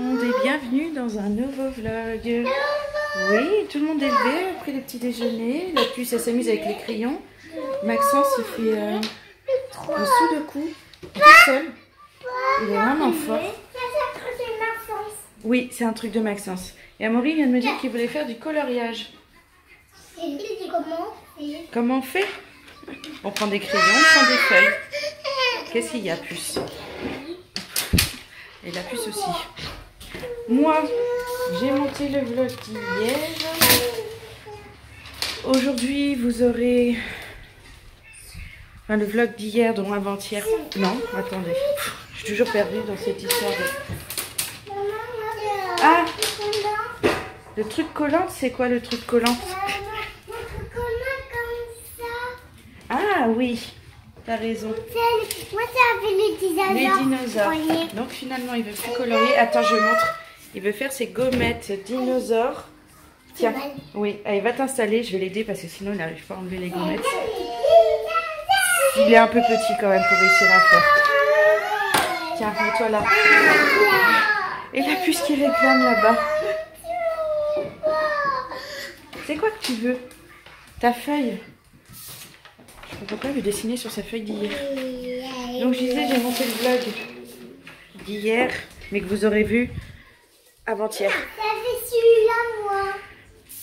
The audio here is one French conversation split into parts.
monde et bienvenue dans un nouveau vlog. Oui, tout le monde est levé après le petit déjeuner. La puce elle s'amuse avec les crayons. Maxence il fait un sudoku tout seul. Il est vraiment fort. Oui, c'est un truc de Maxence. Et Amaury vient de me dire qu'il voulait faire du coloriage. Comment on fait? On prend des crayons, on prend des feuilles. Qu'est-ce qu'il y a, puce? Et la puce aussi. Moi, j'ai monté le vlog d'hier. Aujourd'hui, vous aurez... Enfin, le vlog d'hier, dont avant-hier. Non, attendez. Je suis toujours perdue dans cette histoire de... Ah! Le truc collant, c'est quoi le truc collant? Ah oui, t'as raison. Moi, ça avait les dinosaures. Les dinosaures. Donc finalement, il veut plus colorier. Attends, je montre. Il veut faire ses gommettes dinosaures. Tiens, oui, allez, va t'installer. Je vais l'aider parce que sinon, il n'arrive pas à enlever les gommettes. Il est un peu petit quand même pour réussir à faire. Tiens, mets-toi là. Et la puce qui réclame là-bas. C'est quoi que tu veux? Ta feuille? Je ne peux pas lui dessiner sur sa feuille d'hier. Donc je disais, j'ai monté le vlog d'hier, mais que vous aurez vu avant-hier. T'avais celui-là, moi.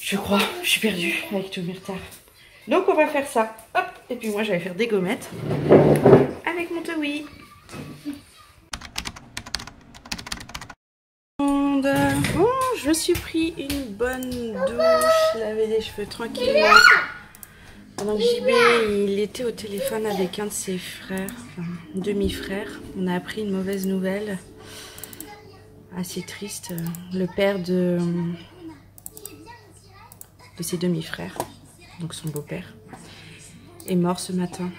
Je crois, je suis perdue avec tout mes retards. Donc on va faire ça. Hop, et puis moi je vais faire des gommettes avec mon Towi. Bon, je me suis pris une bonne douche, laver les cheveux tranquillement. Pendant que JB, il était au téléphone avec un de ses frères, enfin demi-frère. On a appris une mauvaise nouvelle, assez triste. Le père de ses demi-frères, donc son beau-père, est mort ce matin.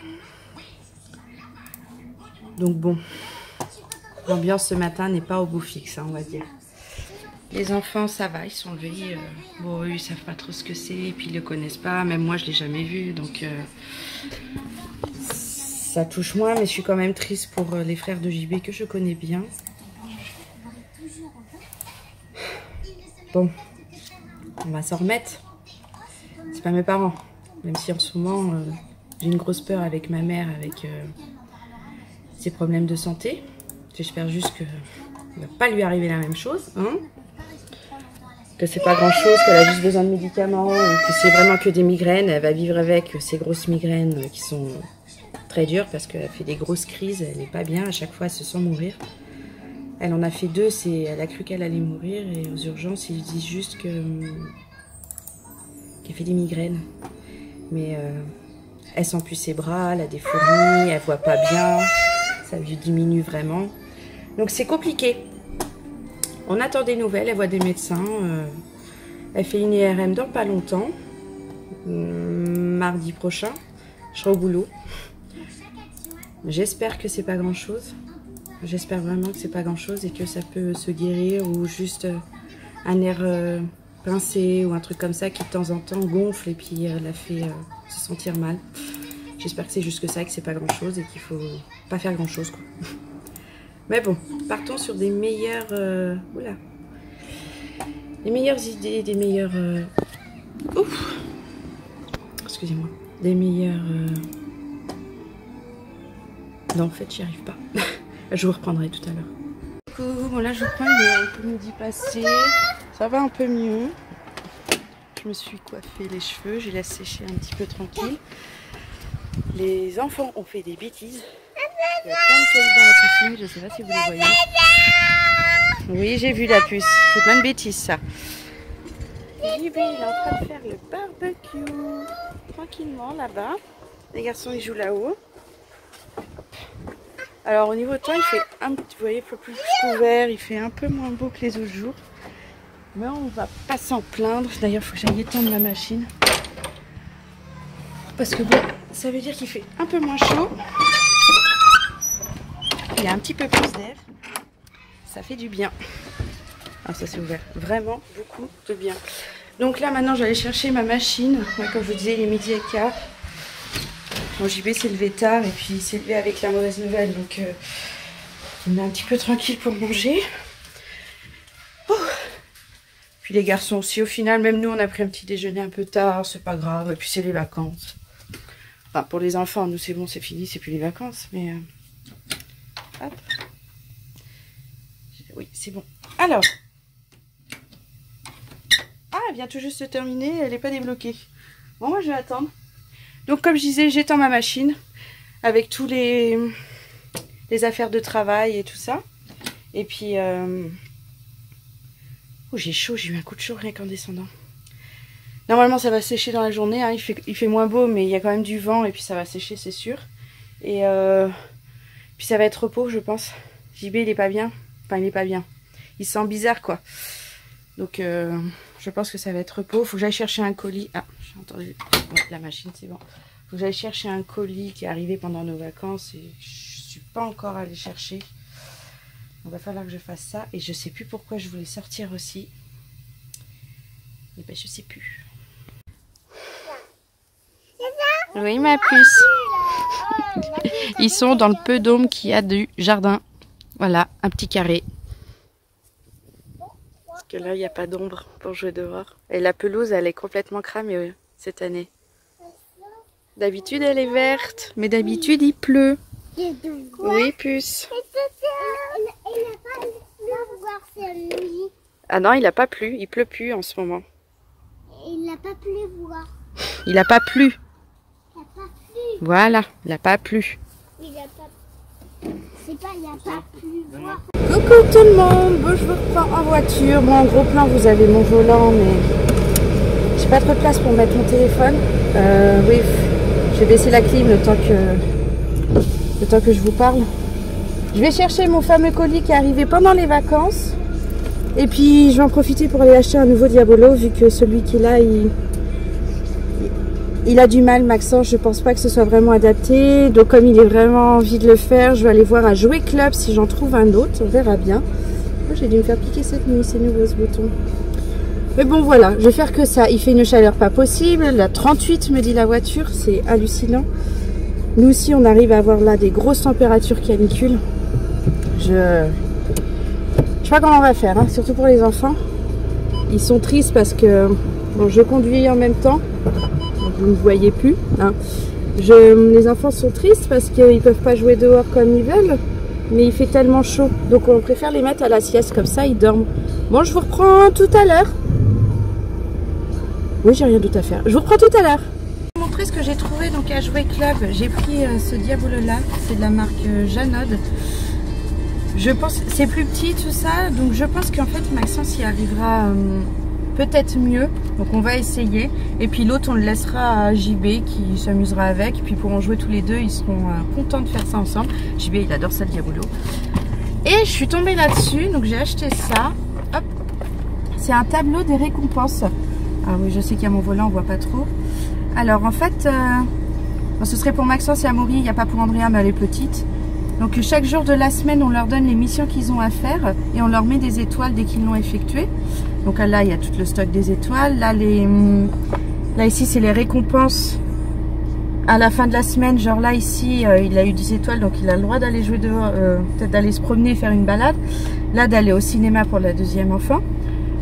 Donc bon, l'ambiance ce matin n'est pas au bout fixe, hein, on va dire. Les enfants, ça va, ils sont levés. Bon, eux, ils savent pas trop ce que c'est, et puis ils le connaissent pas. Même moi, je l'ai jamais vu, donc ça touche moins. Mais je suis quand même triste pour les frères de JB que je connais bien. Bon, on va s'en remettre. C'est pas mes parents, même si en ce moment, j'ai une grosse peur avec ma mère, avec ses problèmes de santé. J'espère juste que il va pas lui arriver la même chose, hein. Que c'est pas grand chose, qu'elle a juste besoin de médicaments, que c'est vraiment que des migraines. Elle va vivre avec ces grosses migraines qui sont très dures parce qu'elle fait des grosses crises, elle n'est pas bien, à chaque fois elle se sent mourir. Elle en a fait 2, elle a cru qu'elle allait mourir et aux urgences ils disent juste qu'elle fait des migraines. Mais elle sent plus ses bras, elle a des fourmis, elle voit pas bien, ça lui diminue vraiment. Donc c'est compliqué. On attend des nouvelles, elle voit des médecins. Elle fait une IRM dans pas longtemps. Mardi prochain, je serai au boulot. J'espère que c'est pas grand chose. J'espère vraiment que c'est pas grand chose et que ça peut se guérir ou juste un air pincé ou un truc comme ça qui de temps en temps gonfle et puis la fait se sentir mal. J'espère que c'est juste que ça et que c'est pas grand chose et qu'il faut pas faire grand chose, quoi. Mais bon, partons sur des meilleures... oula. Des meilleures idées, des meilleures... Ouf. Excusez-moi. Des meilleures... Non, en fait, j'y arrive pas. Je vous reprendrai tout à l'heure. Coucou, bon là, je reprends, il est un peu midi passé. Ça va un peu mieux. Je me suis coiffé les cheveux, je les laisse sécher un petit peu tranquille. Les enfants ont fait des bêtises. Il y a plein de cailloux dans la piscine, je sais pas si vous les voyez. Oui, j'ai vu la puce. C'est plein de bêtises, ça. JB, il est en train de faire le barbecue. Tranquillement, là-bas. Les garçons, ils jouent là-haut. Alors, au niveau de temps, il fait un petit... Vous voyez, il fait plus couvert. Il fait un peu moins beau que les autres jours. Mais on va pas s'en plaindre. D'ailleurs, il faut que j'aille étendre ma machine. Parce que bon, ça veut dire qu'il fait un peu moins chaud. Il y a un petit peu plus d'air, ça fait du bien. Ah, ça s'est ouvert, vraiment beaucoup de bien. Donc là maintenant j'allais chercher ma machine. Ouais, comme je vous disais, il est midi et quart. Mon JB s'est levé tard et puis il s'est levé avec la mauvaise nouvelle. Donc on est un petit peu tranquille pour manger. Puis les garçons aussi, au final, même nous, on a pris un petit déjeuner un peu tard, c'est pas grave. Et puis c'est les vacances. Enfin, pour les enfants, nous, c'est bon, c'est fini, c'est plus les vacances. Mais, hop. Oui, c'est bon. Alors. Ah, elle vient tout juste de terminer, elle n'est pas débloquée. Bon, moi, je vais attendre. Donc, comme je disais, j'étends ma machine avec tous les affaires de travail et tout ça. Et puis... Oh, j'ai chaud, j'ai eu un coup de chaud rien qu'en descendant. Normalement, ça va sécher dans la journée. Hein. Il fait moins beau, mais il y a quand même du vent. Et puis, ça va sécher, c'est sûr. Et puis, ça va être repos, je pense. JB, il est pas bien. Enfin, il est pas bien. Il se sent bizarre, quoi. Donc, je pense que ça va être repos. Faut que j'aille chercher un colis. Ah, j'ai entendu. Ouais, la machine, c'est bon. Faut que j'aille chercher un colis qui est arrivé pendant nos vacances. Et je suis pas encore allée chercher. Il va falloir que je fasse ça. Et je sais plus pourquoi je voulais sortir aussi. Et ben, je sais plus. Oui, ma puce. Ils sont dans le peu d'ombre qu'il y a du jardin. Voilà, un petit carré. Parce que là, il n'y a pas d'ombre pour jouer dehors. Et la pelouse, elle est complètement cramée cette année. D'habitude, elle est verte. Mais d'habitude, il pleut. Oui, puce. Ah non, il n'a pas plu. Il pleut plus en ce moment. Il n'a pas plu voir. Il n'a pas plu. Il n'a pas plu. Voilà, il n'a pas plu. Il n'a pas... C'est pas, il n'a pas plu voir. Coucou tout le monde. Bon, je vous reprends en voiture. Bon, en gros plan, vous avez mon volant, mais j'ai pas trop de place pour mettre mon téléphone. Oui, je vais baisser la clim le temps que je vous parle. Je vais chercher mon fameux colis qui est arrivé pendant les vacances. Et puis je vais en profiter pour aller acheter un nouveau Diabolo, vu que celui qui est là, il a du mal, Maxence. Je pense pas que ce soit vraiment adapté. Donc comme il est vraiment envie de le faire, je vais aller voir à Jouet Club si j'en trouve un autre. On verra bien. Oh, j'ai dû me faire piquer cette nuit, c'est nouveau ce bouton. Mais bon voilà, je vais faire que ça. Il fait une chaleur pas possible. La 38 me dit la voiture, c'est hallucinant. Nous aussi on arrive à avoir là des grosses températures canicules. Je sais pas comment on va faire, hein, surtout pour les enfants. Ils sont tristes parce que bon, je conduis en même temps. Donc vous ne me voyez plus. Hein. Les enfants sont tristes parce qu'ils ne peuvent pas jouer dehors comme ils veulent. Mais il fait tellement chaud. Donc on préfère les mettre à la sieste, comme ça ils dorment. Bon, je vous reprends tout à l'heure. Oui, j'ai rien d'autre à faire. Je vous reprends tout à l'heure. Je vais vous montrer ce que j'ai trouvé donc à Jouet Club. J'ai pris ce Diabolo là. C'est de la marque Janod. Je pense c'est plus petit tout ça, donc je pense qu'en fait Maxence y arrivera peut-être mieux. Donc on va essayer. Et puis l'autre on le laissera à JB qui s'amusera avec. Et puis pour en jouer tous les deux, ils seront contents de faire ça ensemble. JB il adore ça le Diabolo. Et je suis tombée là-dessus, donc j'ai acheté ça. Hop, c'est un tableau des récompenses. Ah oui, je sais qu'il y a mon volant, on voit pas trop. Alors en fait, ce serait pour Maxence et Amaury, il n'y a pas pour Andrea, mais elle est petite. Donc chaque jour de la semaine, on leur donne les missions qu'ils ont à faire et on leur met des étoiles dès qu'ils l'ont effectué. Donc là, il y a tout le stock des étoiles. Là ici, c'est les récompenses à la fin de la semaine. Genre là, ici, il a eu 10 étoiles, donc il a le droit d'aller jouer dehors, peut-être d'aller se promener, faire une balade. Là, d'aller au cinéma pour la deuxième enfant.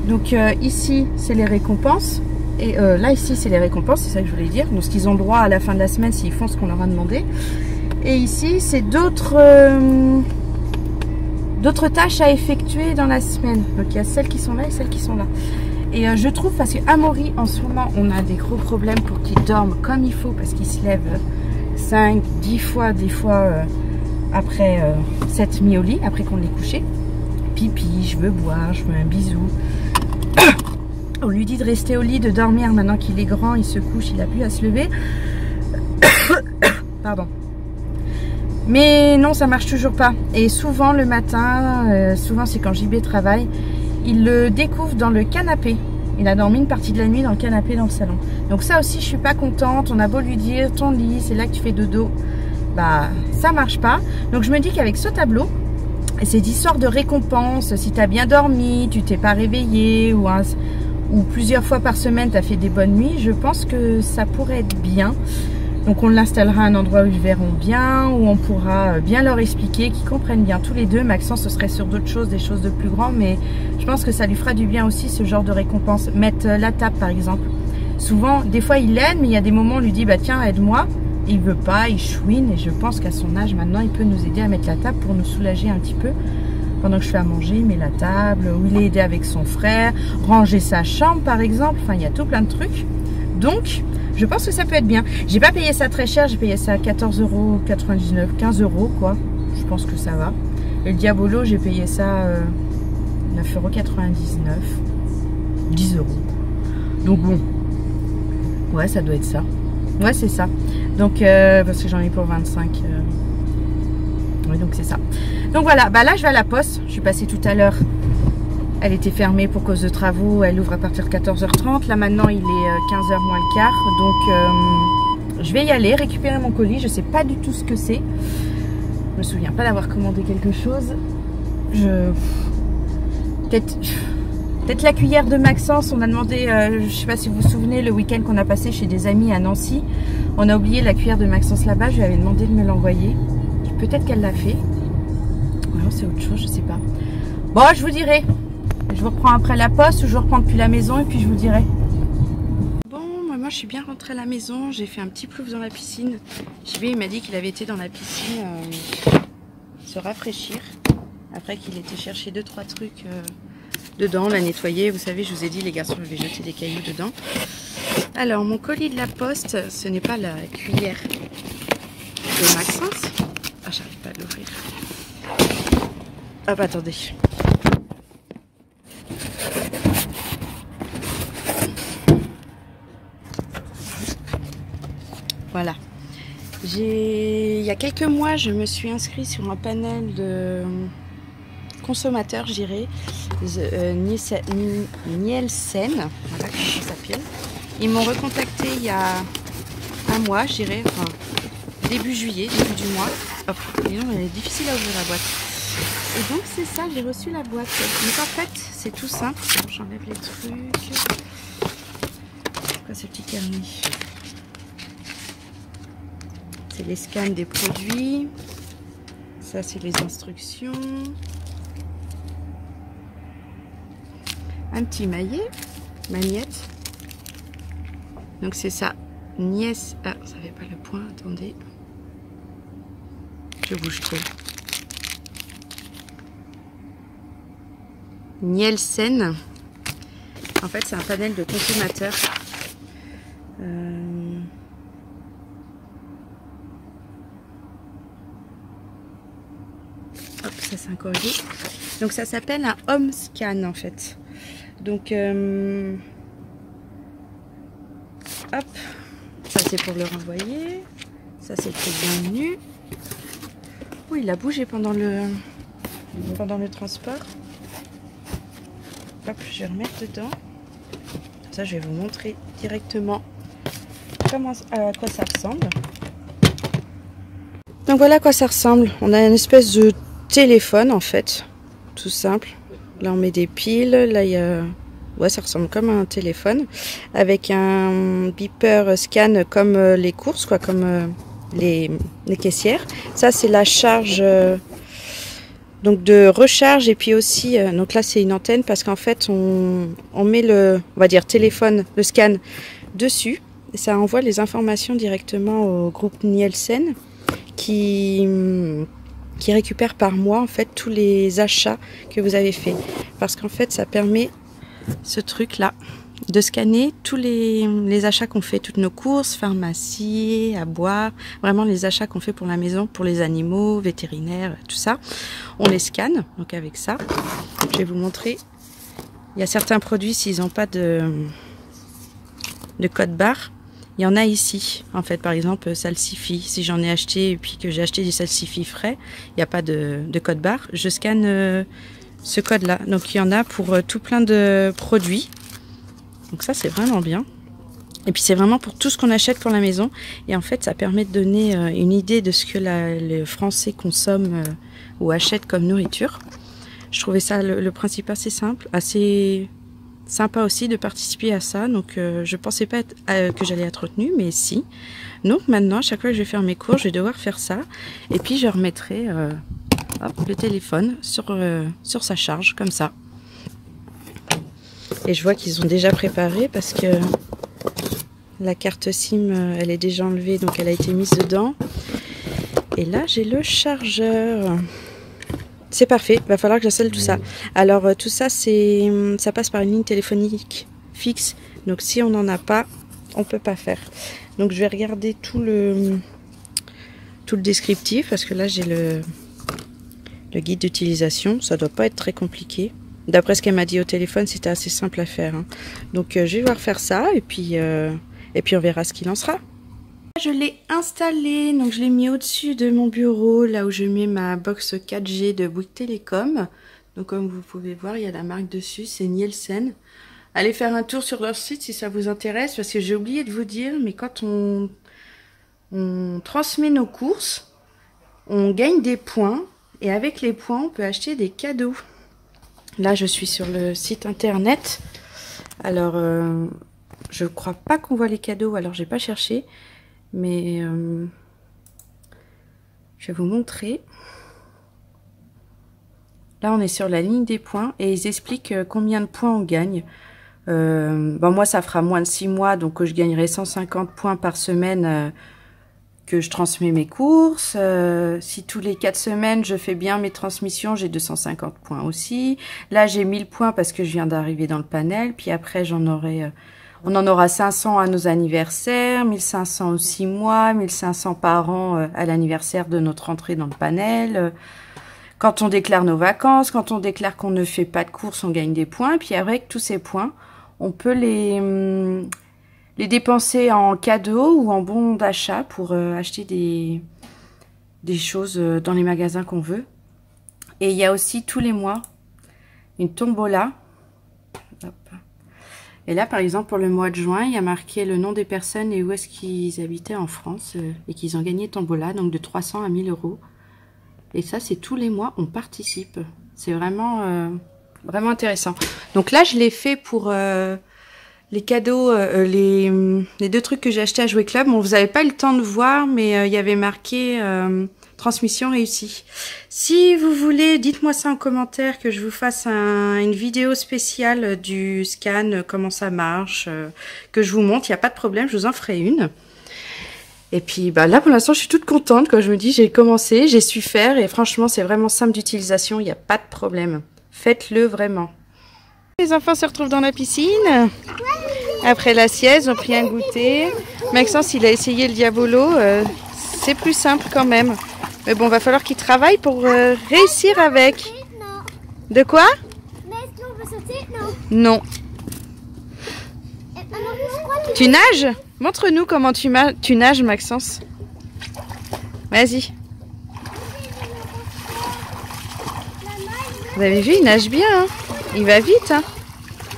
Donc ici, c'est les récompenses. Et là, ici, c'est les récompenses, c'est ça que je voulais dire. Donc ce qu'ils ont droit à la fin de la semaine s'ils font ce qu'on leur a demandé. Et ici, c'est d'autres tâches à effectuer dans la semaine. Donc, il y a celles qui sont là et celles qui sont là. Et je trouve, parce qu'Amaury, en ce moment, on a des gros problèmes pour qu'il dorme comme il faut, parce qu'il se lève 5, 10 fois, des fois, après s'être mis au lit, après qu'on l'ait couché. Pipi, je veux boire, je veux un bisou. On lui dit de rester au lit, de dormir. Maintenant qu'il est grand, il se couche, il n'a plus à se lever. Pardon. Mais non, ça marche toujours pas. Et souvent le matin, souvent c'est quand JB travaille, il le découvre dans le canapé. Il a dormi une partie de la nuit dans le canapé dans le salon. Donc ça aussi, je suis pas contente. On a beau lui dire, ton lit, c'est là que tu fais dodo. Bah, ça marche pas. Donc je me dis qu'avec ce tableau, et ces histoires de récompenses, si tu as bien dormi, tu t'es pas réveillé, ou plusieurs fois par semaine, tu as fait des bonnes nuits, je pense que ça pourrait être bien. Donc on l'installera à un endroit où ils verront bien, où on pourra bien leur expliquer, qu'ils comprennent bien tous les deux. Maxence, ce serait sur d'autres choses, des choses de plus grand, mais je pense que ça lui fera du bien aussi, ce genre de récompense. Mettre la table par exemple. Souvent, des fois il aide, mais il y a des moments où on lui dit bah tiens aide-moi. Il veut pas, il chouine, et je pense qu'à son âge maintenant il peut nous aider à mettre la table pour nous soulager un petit peu. Pendant que je fais à manger, il met la table, ou il est aidé avec son frère, ranger sa chambre par exemple, enfin il y a tout plein de trucs. Donc je pense que ça peut être bien. J'ai pas payé ça très cher, j'ai payé ça à 14,99 €, 15 € quoi. Je pense que ça va. Et le Diabolo, j'ai payé ça 9,99 €, 10 €. Donc bon, ouais ça doit être ça. Ouais c'est ça. Donc parce que j'en ai pour 25. Oui donc c'est ça. Donc voilà, bah là je vais à la poste. Je suis passée tout à l'heure. Elle était fermée pour cause de travaux. Elle ouvre à partir de 14h30. Là maintenant il est 15h moins le quart. Donc je vais y aller récupérer mon colis. Je sais pas du tout ce que c'est. Je me souviens pas d'avoir commandé quelque chose. Peut-être la cuillère de Maxence. On a demandé, je sais pas si vous vous souvenez, le week-end qu'on a passé chez des amis à Nancy. On a oublié la cuillère de Maxence là-bas. Je lui avais demandé de me l'envoyer. Peut-être qu'elle l'a fait. Ou alors c'est autre chose, je sais pas. Bon, je vous dirai. Je vous reprends après la poste ou je vous reprends depuis la maison et puis je vous dirai. Bon, moi je suis bien rentrée à la maison. J'ai fait un petit plouf dans la piscine. JB il m'a dit qu'il avait été dans la piscine se rafraîchir. Après qu'il était chercher 2-3 trucs dedans, la nettoyer. Vous savez, je vous ai dit les garçons avaient jeté des cailloux dedans. Alors mon colis de la poste, ce n'est pas la cuillère de Maxence. Ah, j'arrive pas à l'ouvrir. Hop, attendez. Voilà. Il y a quelques mois, je me suis inscrite sur un panel de consommateurs, je dirais, Nielsen. Voilà comment ça s'appelle. Ils m'ont recontacté il y a un mois, je dirais, enfin, début juillet, début du mois. Hop, disons, elle est difficile à ouvrir la boîte. Et donc c'est ça, j'ai reçu la boîte. Donc en fait, c'est tout simple. J'enlève les trucs. C'est quoi ce petit carnet? C'est les scans des produits. Ça, c'est les instructions. Un petit maillet, magnette. Donc c'est ça. Nièce. Ah, ça fait pas le point, attendez. Je bouge trop. Nielsen. En fait, c'est un panel de consommateurs. Hop, ça c'est un corriger. Donc ça s'appelle un home scan en fait. Donc hop, ça c'est pour le renvoyer. Ça c'est le bienvenu. Oui, il a bougé pendant le transport. Hop, je vais remettre dedans. Ça, je vais vous montrer directement à quoi ça ressemble. Donc voilà à quoi ça ressemble. On a une espèce de téléphone en fait, tout simple. Là, on met des piles. Là, il y a... Ouais, ça ressemble comme à un téléphone. Avec un beeper scan comme les courses, quoi, comme les caissières. Ça, c'est la charge... donc de recharge et puis aussi, donc là c'est une antenne parce qu'en fait on met le, on va dire téléphone, le scan dessus et ça envoie les informations directement au groupe Nielsen qui récupère par mois en fait tous les achats que vous avez fait parce qu'en fait ça permet ce truc là de scanner tous les achats qu'on fait, toutes nos courses, pharmacie, à boire, vraiment les achats qu'on fait pour la maison, pour les animaux, vétérinaires, tout ça. On les scanne, donc avec ça. Je vais vous montrer. Il y a certains produits, s'ils n'ont pas de code barre, il y en a ici. En fait, par exemple, salsifis. Si j'en ai acheté et puis que j'ai acheté du salsifis frais, il n'y a pas de code barre. Je scanne ce code-là. Donc il y en a pour tout plein de produits. Donc ça c'est vraiment bien. Et puis c'est vraiment pour tout ce qu'on achète pour la maison. Et en fait ça permet de donner une idée de ce que les Français consomment ou achètent comme nourriture. Je trouvais ça le principe assez simple, assez sympa aussi de participer à ça. Donc je pensais pas que j'allais être retenue, mais si. Donc maintenant, à chaque fois que je vais faire mes cours, je vais devoir faire ça. Et puis je remettrai le téléphone sur sa charge, comme ça. Et je vois qu'ils ont déjà préparé parce que la carte SIM, elle est déjà enlevée, donc elle a été mise dedans. Et là, j'ai le chargeur. C'est parfait, il va falloir que j'installe tout ça. Alors tout ça, ça passe par une ligne téléphonique fixe. Donc si on n'en a pas, on peut pas faire. Donc je vais regarder tout le descriptif parce que là j'ai le guide d'utilisation. Ça doit pas être très compliqué. D'après ce qu'elle m'a dit au téléphone, c'était assez simple à faire. Hein. Donc je vais voir faire ça et puis on verra ce qu'il en sera. Je l'ai installé, donc je l'ai mis au-dessus de mon bureau, là où je mets ma box 4G de Bouygues Télécom. Donc comme vous pouvez voir, il y a la marque dessus, c'est Nielsen. Allez faire un tour sur leur site si ça vous intéresse, parce que j'ai oublié de vous dire, mais quand on transmet nos courses, on gagne des points, et avec les points, on peut acheter des cadeaux. Là, je suis sur le site internet. Alors, je crois pas qu'on voit les cadeaux, alors j'ai pas cherché. Mais je vais vous montrer. Là, on est sur la ligne des points et ils expliquent combien de points on gagne. Moi, ça fera moins de 6 mois, donc je gagnerai 150 points par semaine que je transmets mes courses. Si tous les 4 semaines, je fais bien mes transmissions, j'ai 250 points aussi. Là, j'ai 1000 points parce que je viens d'arriver dans le panel. Puis après, j'en aurai... on en aura 500 à nos anniversaires, 1500 aux 6 mois, 1500 par an à l'anniversaire de notre entrée dans le panel. Quand on déclare nos vacances, quand on déclare qu'on ne fait pas de courses, on gagne des points. Puis avec tous ces points, on peut les dépenser en cadeaux ou en bons d'achat pour acheter des choses dans les magasins qu'on veut. Et il y a aussi tous les mois une tombola. Hop. Et là, par exemple, pour le mois de juin, il y a marqué le nom des personnes et où est-ce qu'ils habitaient en France et qu'ils ont gagné tombola, donc de 300 à 1000 euros. Et ça, c'est tous les mois, on participe. C'est vraiment, vraiment intéressant. Donc là, je l'ai fait pour les cadeaux, les 2 trucs que j'ai achetés à Jouet Club. Bon, vous n'avez pas eu le temps de voir, mais il y avait marqué transmission réussie. Si vous voulez, dites-moi ça en commentaire, que je vous fasse une vidéo spéciale du scan, comment ça marche, que je vous montre, il n'y a pas de problème, je vous en ferai une. Et puis là, pour l'instant, je suis toute contente. Quand je me dis, j'ai commencé, j'ai su faire, et franchement, c'est vraiment simple d'utilisation, il n'y a pas de problème. Faites-le vraiment. Les enfants se retrouvent dans la piscine. Après la sieste, ils ont pris un goûter. Maxence, il a essayé le Diabolo. C'est plus simple quand même. Mais bon, va falloir qu'il travaille pour réussir avec. De quoi? Mais est-ce qu'on peut sauter? Non. Tu nages? Montre-nous comment tu nages, Maxence. Vas-y. Vous avez vu, il nage bien. Hein, il va vite. Hein.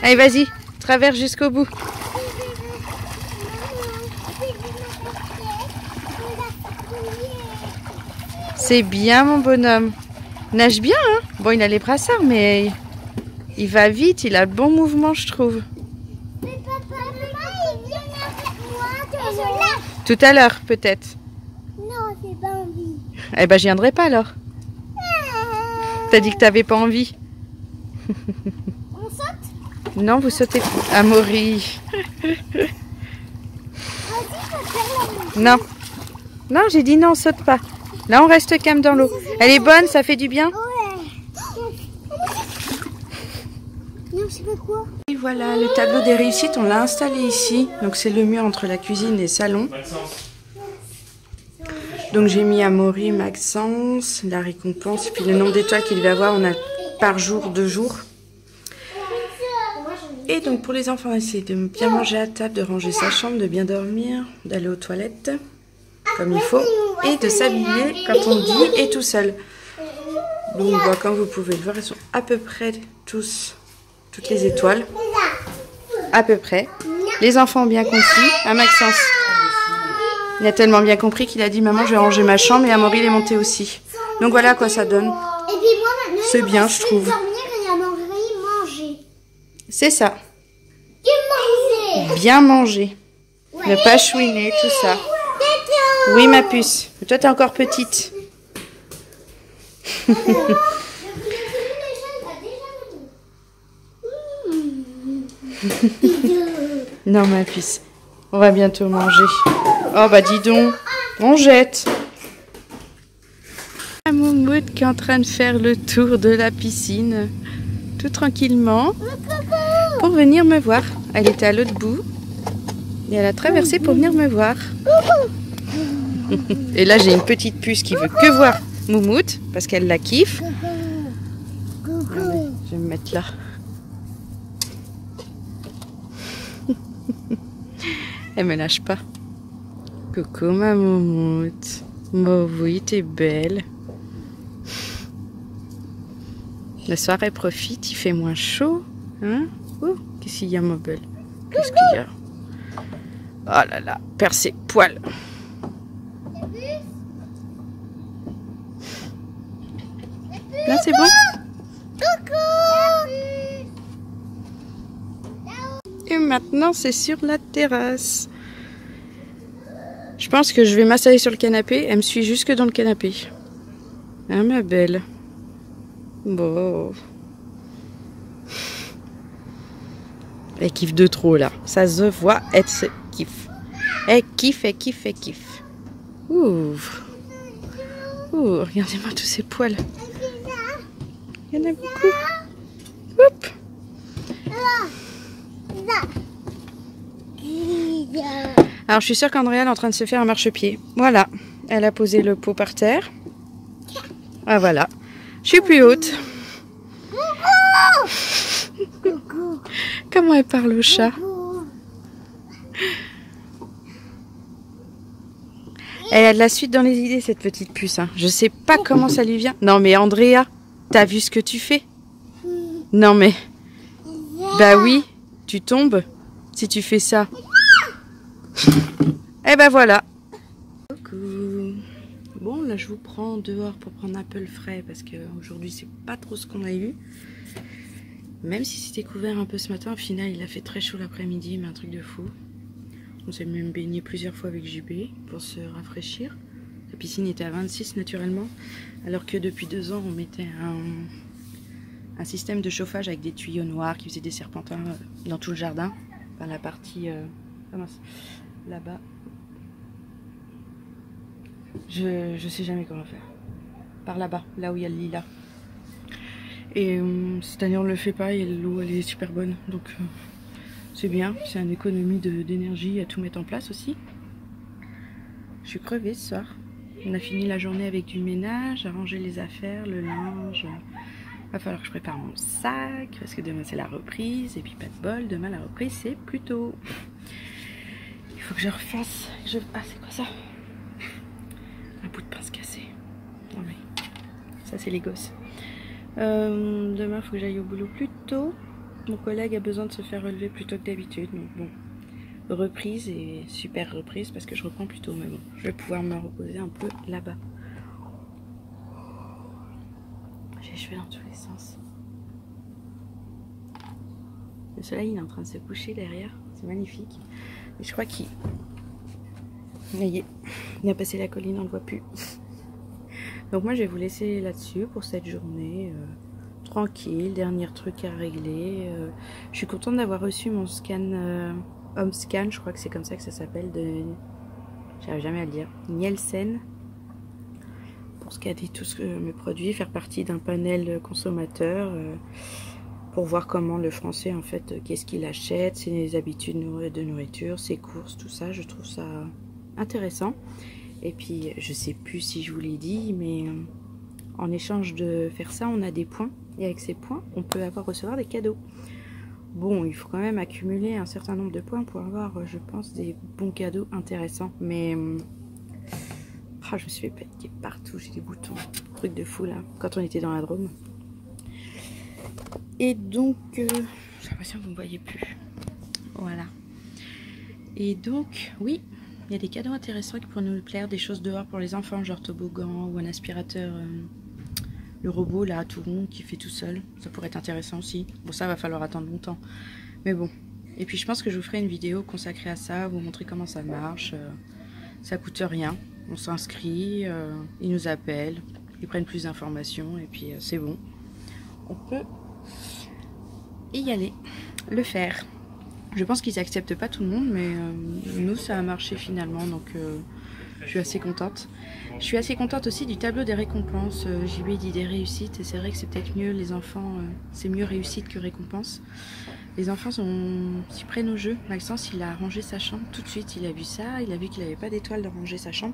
Allez, vas-y. Traverse jusqu'au bout. C'est bien, mon bonhomme. Il nage bien, hein. Bon, il a les brassards, mais il va vite. Il a le bon mouvement, je trouve. Mais papa, il vient avec moi. Tout à l'heure, peut-être. Non, j'ai pas envie. Eh ben, j'y viendrai pas, alors. T'as dit que t'avais pas envie. On saute? Non, vous sautez plus. Amaury. Non. Non, j'ai dit non, on saute pas. Là, on reste calme dans l'eau. Elle est bonne, ça fait du bien. Ouais. Non, je sais pas quoi. Et voilà, le tableau des réussites, on l'a installé ici. Donc, c'est le mur entre la cuisine et le salon. Donc, j'ai mis Amaury, Maxence, la récompense, puis le nombre d'étoiles qu'il va avoir. On a par jour, 2 jours. Et donc, pour les enfants, essayer de bien manger à table, de ranger sa chambre, de bien dormir, d'aller aux toilettes comme il faut, et de s'habiller quand on dit et tout seul. Donc, comme vous pouvez le voir, ils sont à peu près toutes les étoiles. À peu près. Les enfants ont bien compris. À Maxence, il a tellement bien compris qu'il a dit « Maman, je vais ranger ma chambre » et Amaury il est monté aussi. Donc voilà à quoi ça donne. Et puis moi maintenant, c'est bien, je trouve. dormir et Amaury manger. C'est ça. Bien manger. Ne pas chouiner, tout ça. Oui, ma puce. Toi, t'es encore petite. Non, ma puce. On va bientôt manger. Oh, bah dis donc. On jette. La Moumoute qui est en train de faire le tour de la piscine. Tout tranquillement. Pour venir me voir. Elle était à l'autre bout. Et elle a traversé pour venir me voir. Et là, j'ai une petite puce qui veut que voir Moumoute. Parce qu'elle la kiffe. Allez, je vais me mettre là. Elle me lâche pas. Coucou ma Moumoute. Oh oui, t'es belle. Le soir, elle profite, il fait moins chaud. Hein? Oh, qu'est-ce qu'il y a, ma belle? Qu'est-ce qu'il y a? Oh là là, perd ses poils. Là, c'est bon? Et maintenant, c'est sur la terrasse. Je pense que je vais m'installer sur le canapé. Elle me suit jusque dans le canapé. Hein, ma belle? Bon. Elle kiffe de trop, là. Ça se voit, elle se kiffe. Elle kiffe, elle kiffe, elle kiffe. Ouh. Ouh, regardez-moi tous ces poils. Il y en a beaucoup. Hop. Alors, je suis sûre qu'Andrea est en train de se faire un marchepied. Voilà. Elle a posé le pot par terre. Ah, voilà. Je suis plus haute. Comment elle parle au chat. Elle a de la suite dans les idées, cette petite puce. Hein. Je sais pas comment ça lui vient. Non, mais Andrea, t'as vu ce que tu fais? Non, mais... Bah oui, tu tombes si tu fais ça. Et ben voilà. Coucou. Bon, là je vous prends dehors pour prendre un peu le frais parce qu'aujourd'hui c'est pas trop ce qu'on a eu. Même si c'était couvert un peu ce matin, au final il a fait très chaud l'après-midi, mais un truc de fou. On s'est même baigné plusieurs fois avec JB pour se rafraîchir. La piscine était à 26 naturellement, alors que depuis 2 ans on mettait un système de chauffage avec des tuyaux noirs qui faisaient des serpentins dans tout le jardin. Enfin, la partie là-bas. Je sais jamais comment faire. Par là-bas, là où il y a le lilas. Et cette année on le fait pas et l'eau elle est super bonne. Donc c'est bien, c'est une économie d'énergie à tout mettre en place aussi. Je suis crevée ce soir. On a fini la journée avec du ménage, à ranger les affaires, le linge. Va falloir que je prépare mon sac parce que demain c'est la reprise. Et puis pas de bol, demain la reprise c'est plus tôt. Il faut que je refasse. Ah, c'est quoi ça? Un bout de pince cassé. Non mais ça c'est les gosses. Demain il faut que j'aille au boulot plus tôt. Mon collègue a besoin de se faire relever plus tôt que d'habitude. Donc bon, reprise et super reprise parce que je reprends plus tôt. Mais bon, je vais pouvoir me reposer un peu là-bas. J'ai les cheveux dans tous les sens. Le soleil il est en train de se coucher derrière. C'est magnifique. Mais je crois qu'il... Il a passé la colline, on ne le voit plus. Donc moi je vais vous laisser là-dessus pour cette journée. Tranquille, dernier truc à régler. Je suis contente d'avoir reçu mon scan, Home Scan, je crois que c'est comme ça que ça s'appelle, de... J'arrive jamais à le dire. Nielsen. Pour scanner tous mes produits, faire partie d'un panel consommateur. Pour voir comment le français, en fait, qu'est-ce qu'il achète, ses habitudes de nourriture, ses courses, tout ça. Je trouve ça intéressant. Et puis, je sais plus si je vous l'ai dit, mais en échange de faire ça, on a des points. Et avec ces points, on peut recevoir des cadeaux. Bon, il faut quand même accumuler un certain nombre de points pour avoir, je pense, des bons cadeaux intéressants. Mais je me suis fait péter partout, j'ai des boutons. Truc de fou, là, quand on était dans la Drôme. Et donc, j'ai l'impression que vous ne me voyez plus. Voilà. Et donc, oui, il y a des cadeaux intéressants qui pourraient nous plaire, des choses dehors pour les enfants, genre toboggan ou un aspirateur, le robot là, tout rond, qui fait tout seul. Ça pourrait être intéressant aussi. Bon, ça va falloir attendre longtemps. Mais bon, Et puis je pense que je vous ferai une vidéo consacrée à ça, vous montrer comment ça marche. Ça coûte rien, on s'inscrit, ils nous appellent, ils prennent plus d'informations et puis c'est bon. On peut y aller, le faire. Je pense qu'ils acceptent pas tout le monde, mais nous ça a marché finalement, donc je suis assez contente. Je suis assez contente aussi du tableau des récompenses. J'y lui ai dit des réussites et c'est vrai que c'est peut-être mieux, les enfants, c'est mieux réussite que récompense. Les enfants s'y prennent au jeu. Maxence, il a rangé sa chambre tout de suite. Il a vu ça, il a vu qu'il n'avait pas d'étoile de ranger sa chambre.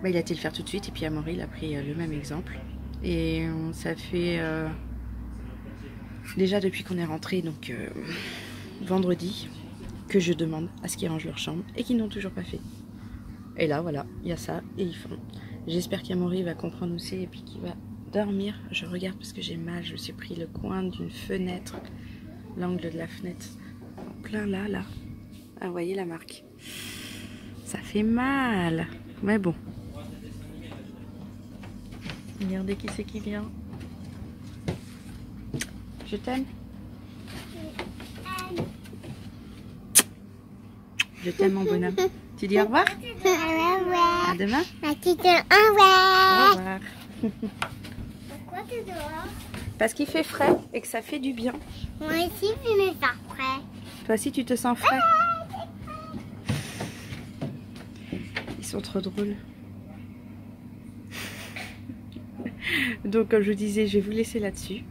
Bah, il a été le faire tout de suite. Et puis Amaury, il a pris le même exemple. Et ça fait déjà depuis qu'on est rentré, donc vendredi, que je demande à ce qu'ils rangent leur chambre et qu'ils n'ont toujours pas fait. Et là, voilà, il y a ça et ils font. J'espère qu'Amaury va comprendre aussi et puis qu'il va dormir. Je regarde parce que j'ai mal. Je me suis pris le coin d'une fenêtre. L'angle de la fenêtre, en plein là. Ah, vous voyez la marque. Ça fait mal. Mais bon. Regardez qui c'est qui vient. Je t'aime. Je t'aime mon bonhomme. Tu dis au revoir? À demain. Au revoir. Au revoir. Pourquoi tu es dehors? Parce qu'il fait frais et que ça fait du bien. Moi aussi, je me sens frais. Toi aussi, tu te sens frais? Ils sont trop drôles. Donc, comme je vous disais, je vais vous laisser là-dessus.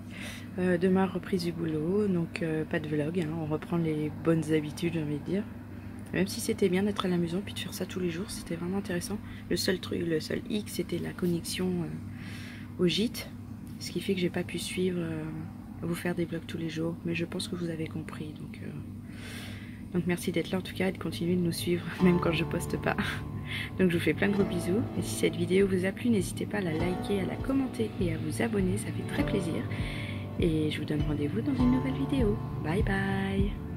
Demain, reprise du boulot. Donc, pas de vlog. Hein. On reprend les bonnes habitudes, j'ai envie de dire. Même si c'était bien d'être à la maison puis de faire ça tous les jours, c'était vraiment intéressant. Le seul hic, c'était la connexion au gîte. Ce qui fait que j'ai pas pu suivre, vous faire des vlogs tous les jours. Mais je pense que vous avez compris. Donc merci d'être là en tout cas et de continuer de nous suivre, même quand je poste pas. Donc je vous fais plein de gros bisous. Et si cette vidéo vous a plu, n'hésitez pas à la liker, à la commenter et à vous abonner. Ça fait très plaisir. Et je vous donne rendez-vous dans une nouvelle vidéo. Bye bye!